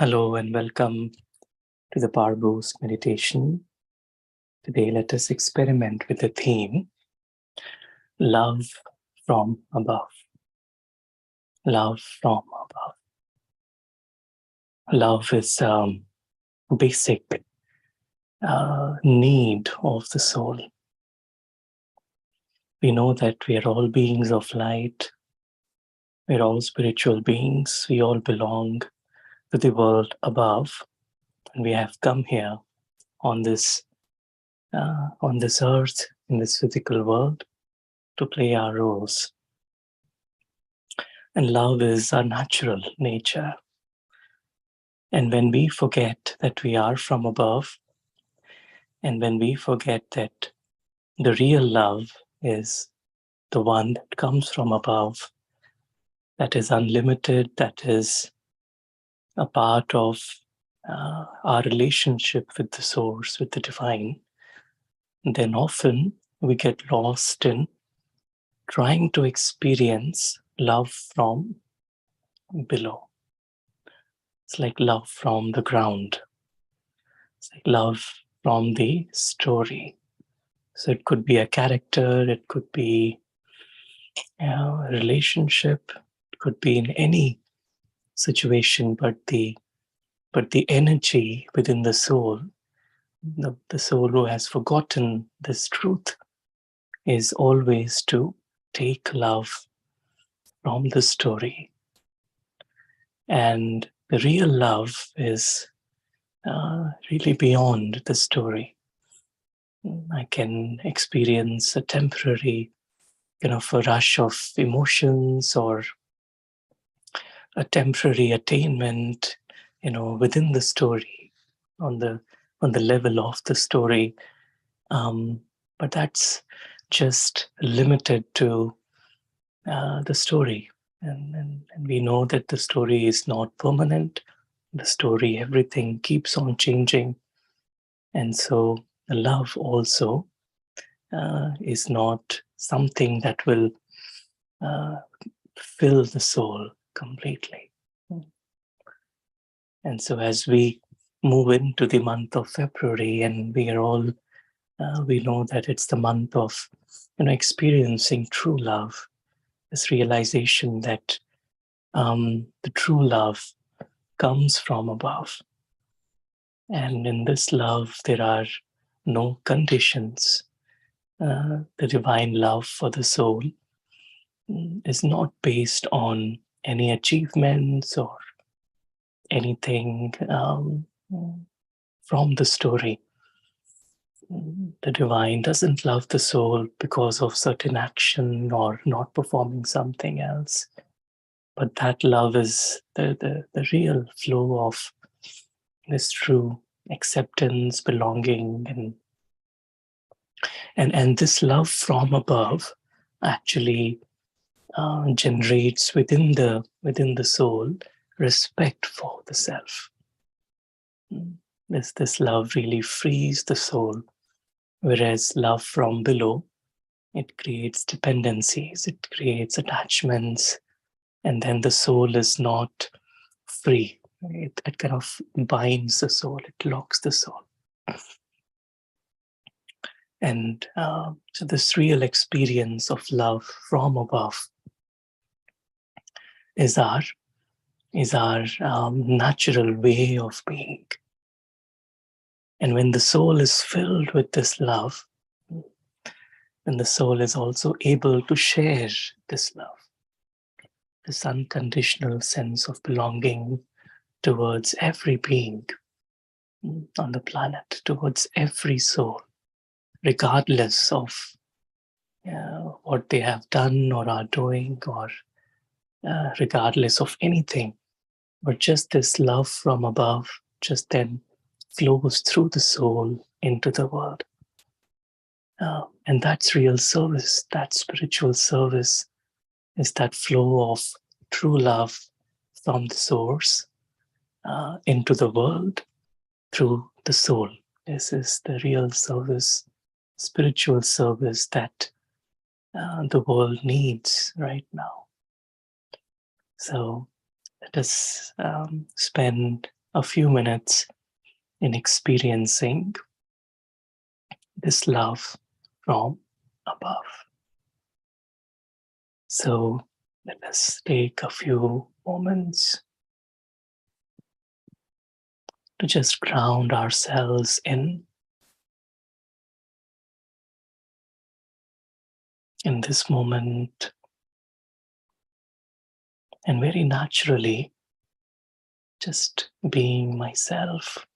Hello and welcome to the POWERBOOST Meditation. Today, let us experiment with the theme Love from Above. Love from above. Love is basic need of the soul. We know that we are all beings of light. We're all spiritual beings. We all belong to the world above. And we have come here on this earth, in this physical world, to play our roles. And love is our natural nature. And when we forget that we are from above, and when we forget that the real love is the one that comes from above, that is unlimited, that is a part of our relationship with the source, with the divine, then often we get lost in trying to experience love from below. It's like love from the ground. It's like love from the story. So it could be a character, it could be a relationship, it could be in any situation, but the energy within the soul, the soul who has forgotten this truth, is always to take love from the story. And the real love is really beyond the story. I can experience a temporary a rush of emotions or a temporary attainment, within the story, on the level of the story. But that's just limited to the story. And we know that the story is not permanent. The story, everything keeps on changing. And so the love also is not something that will fill the soul completely. And so as we move into the month of February, and we are all, we know that it's the month of, experiencing true love, this realization that the true love comes from above. And in this love, there are no conditions. The divine love for the soul is not based on any achievements or anything from the story. The divine doesn't love the soul because of certain action or not performing something else. But that love is the real flow of this true acceptance, belonging, and this love from above actually generates within the soul respect for the self. This love really frees the soul, whereas love from below, it creates dependencies, it creates attachments, and then the soul is not free. It kind of binds the soul, it locks the soul. And so this real experience of love from above is our natural way of being. And when the soul is filled with this love, then the soul is also able to share this love, this unconditional sense of belonging towards every being on the planet, towards every soul, regardless of what they have done or are doing, or regardless of anything. But just this love from above just then flows through the soul into the world. And that's real service, that spiritual service is that flow of true love from the source into the world through the soul. This is the real service, spiritual service that the world needs right now. So let us spend a few minutes in experiencing this love from above. So let us take a few moments to just ground ourselves in this moment, and very naturally just being myself.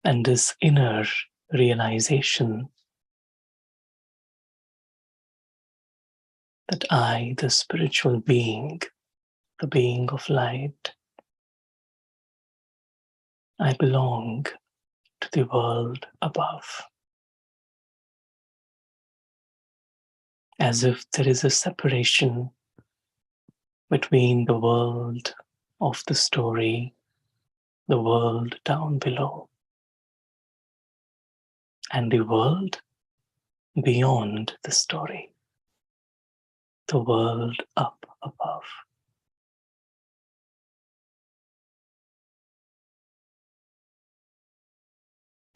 And this inner realization that I, the spiritual being, the being of light, I belong to the world above. As if there is a separation between the world of the story, the world down below, and the world beyond the story, the world up above.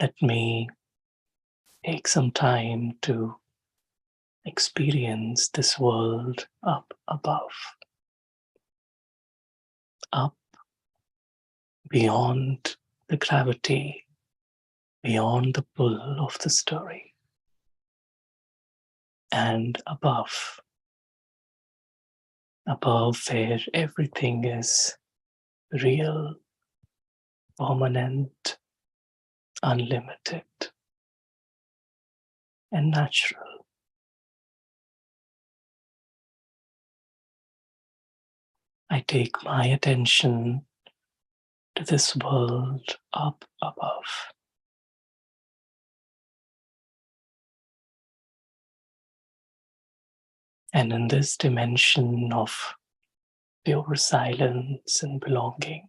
Let me take some time to experience this world up above, up beyond the gravity, beyond the pull of the story, and above where everything is real, permanent, unlimited, and natural. I take my attention to this world up above. And in this dimension of pure silence and belonging,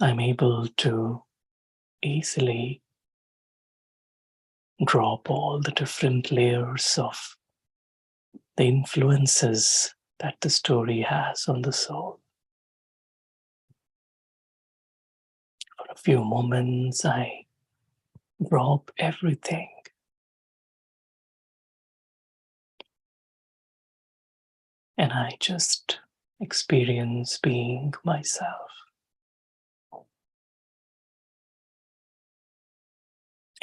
I'm able to easily drop all the different layers of the influences that the story has on the soul. For a few moments, I drop everything and I just experience being myself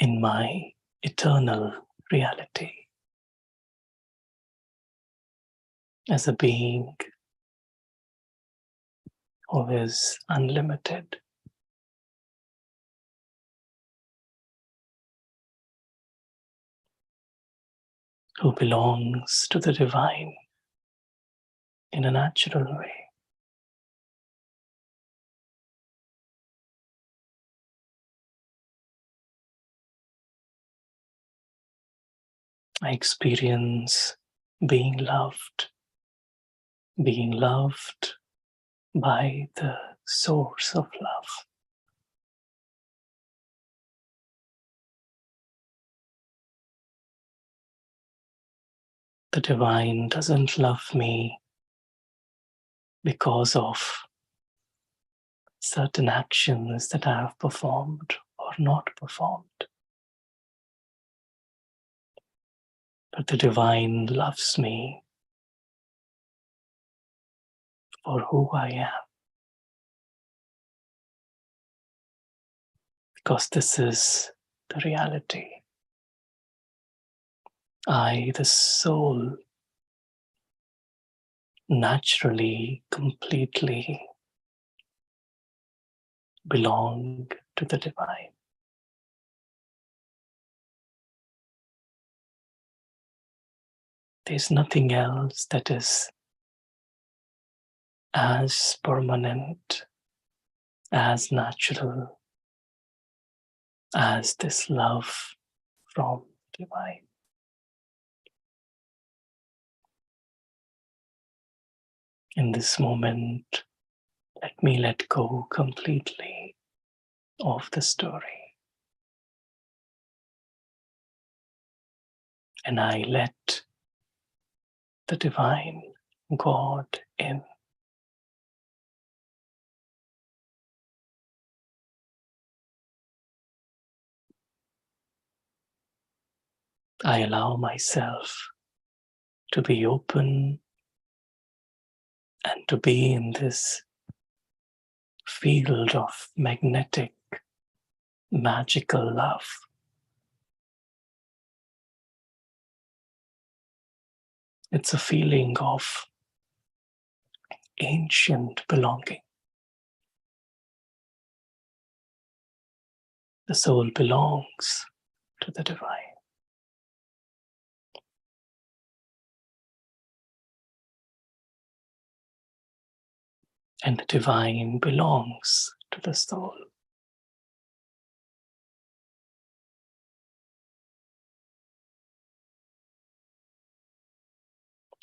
in my eternal reality as a being who is unlimited, who belongs to the divine in a natural way. I experience being loved by the source of love. The divine doesn't love me because of certain actions that I have performed or not performed. But the divine loves me for who I am, because this is the reality. I, the soul, naturally, completely belong to the divine. There's nothing else that is as permanent, as natural as this love from divine. In this moment, let me let go completely of the story. And I let the divine God in. I allow myself to be open and to be in this field of magnetic, magical love. It's a feeling of ancient belonging. The soul belongs to the divine. And the divine belongs to the soul.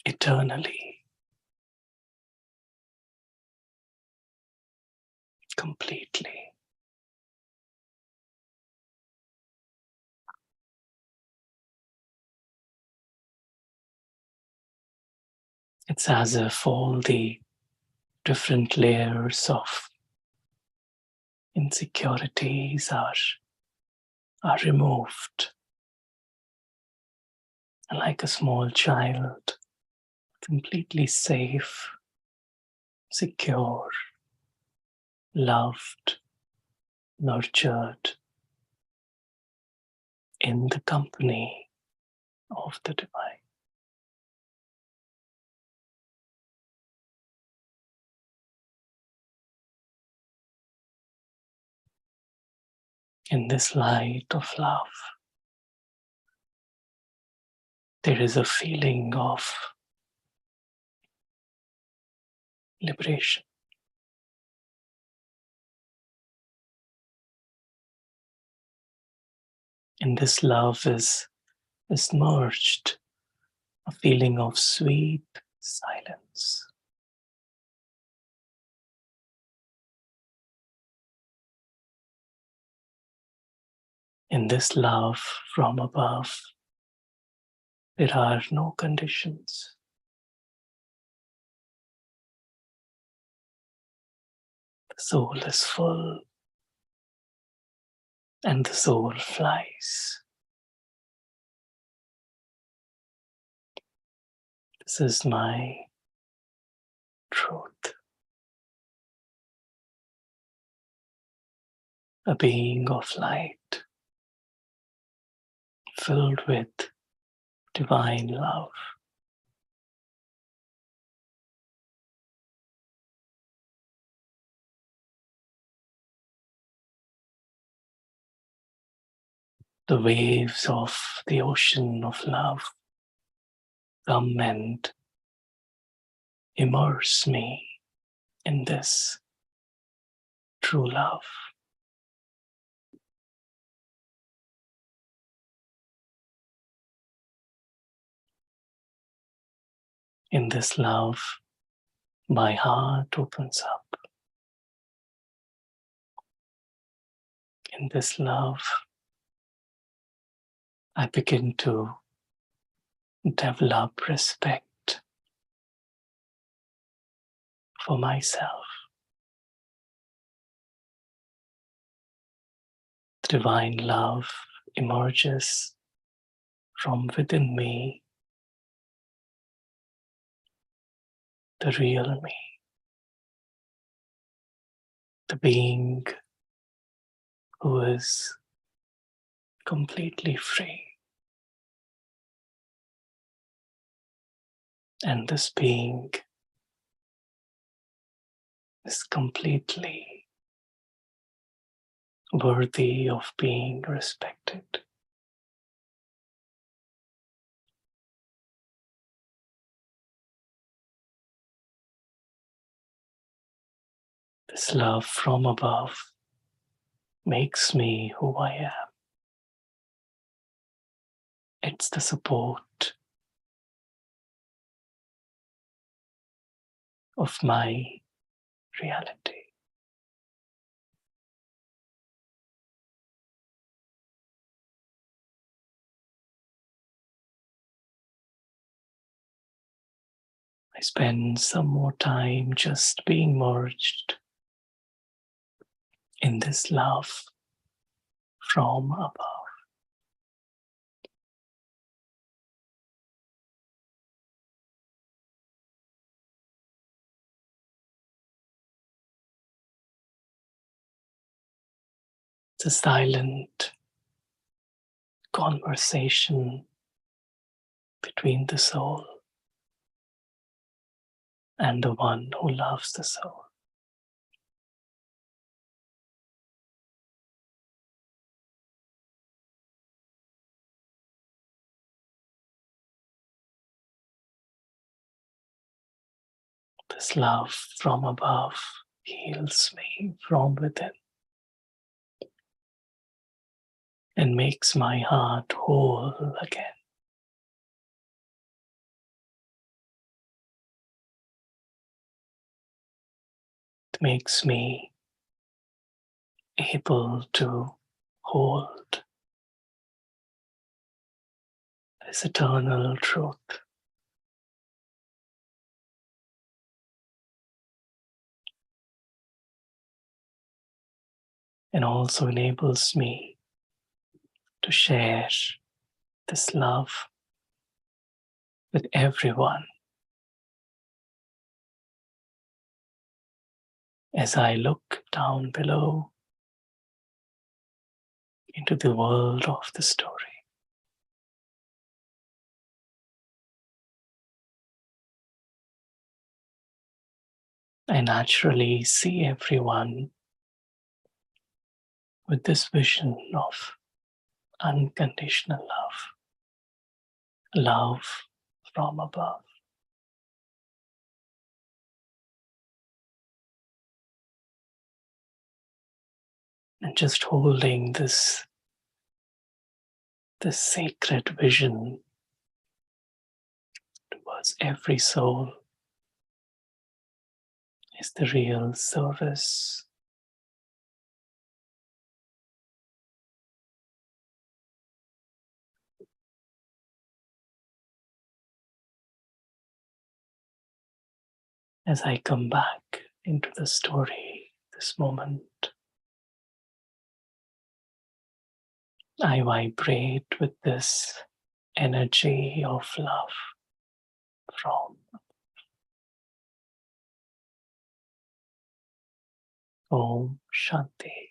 Eternally, completely. It's as if all the different layers of insecurities are removed. And like a small child, completely safe, secure, loved, nurtured in the company of the divine. In this light of love, there is a feeling of liberation. In this love is merged a feeling of sweet silence. In this love from above, there are no conditions. The soul is full and the soul flies. This is my truth. A being of light, filled with divine love. The waves of the ocean of love come and immerse me in this true love. In this love, my heart opens up. In this love, I begin to develop respect for myself. The divine love emerges from within me, the real me, the being who is completely free. And this being is completely worthy of being respected. This love from above makes me who I am. It's the support of my reality. I spend some more time just being merged in this love from above. It's a silent conversation between the soul and the one who loves the soul. This love from above heals me from within and makes my heart whole again. It makes me able to hold this eternal truth. And also enables me to share this love with everyone as I look down below into the world of the story. I naturally see everyone with this vision of unconditional love from above. And just holding this sacred vision towards every soul is the real service. As I come back into the story this moment, I vibrate with this energy of love from Om Shanti.